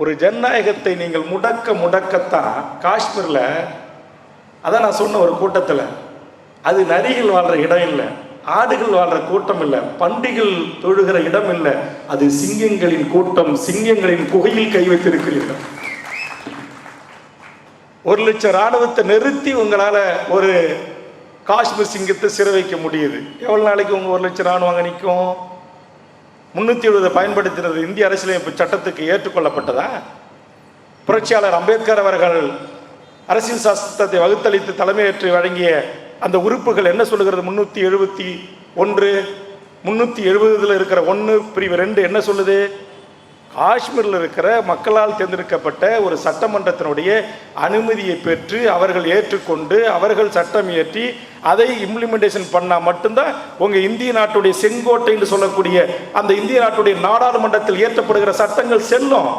ஒரு ஜனநாயகத்தை நீங்கள் முடக்கத்தான் காஷ்மீரில், அதான் நான் சொன்ன ஒரு கூட்டத்தில், அது நரிகள் வாழ்கிற இடம் இல்லை, ஆடுகள் வாழ்கிற கூட்டம் இல்லை, பண்டிகள் தொழுகிற இடம் இல்லை, அது சிங்கங்களின் கூட்டம். சிங்கங்களின் குகையில் கை வைத்திருக்கிறீர்கள். 1 லட்சம் இராணுவத்தை நிறுத்தி உங்களால் ஒரு காஷ்மீர் சிங்கத்தை சிறை வைக்க முடியுது. எவ்வளோ நாளைக்கு உங்கள் 1 லட்சம் இராணுவம் அங்கே நிற்கும்? 370 பயன்படுத்தினது இந்திய அரசியலமைப்பு சட்டத்துக்கு ஏற்றுக்கொள்ளப்பட்டதா? புரட்சியாளர் அம்பேத்கர் அவர்கள் அரசியல் சாஸ்திரத்தை வகுத்தளித்து தலைமையேற்று வழங்கிய அந்த உறுப்புகள் என்ன சொல்லுகிறது? 371 370 இருக்கிற 1 பிரிவு 2 என்ன சொல்லுது? காஷ்மீரில் இருக்கிற மக்களால் தேர்ந்தெடுக்கப்பட்ட ஒரு சட்டமன்றத்தினுடைய அனுமதியை பெற்று அவர்கள் ஏற்றுக்கொண்டு அவர்கள் சட்டம் இயற்றி அதை இம்ப்ளிமெண்டேஷன் பண்ணால் மட்டும்தான் உங்கள் இந்திய நாட்டுடைய செங்கோட்டை என்று சொல்லக்கூடிய அந்த இந்திய நாட்டுடைய நாடாளுமன்றத்தில் இயற்றப்படுகிற சட்டங்கள் செல்லும்.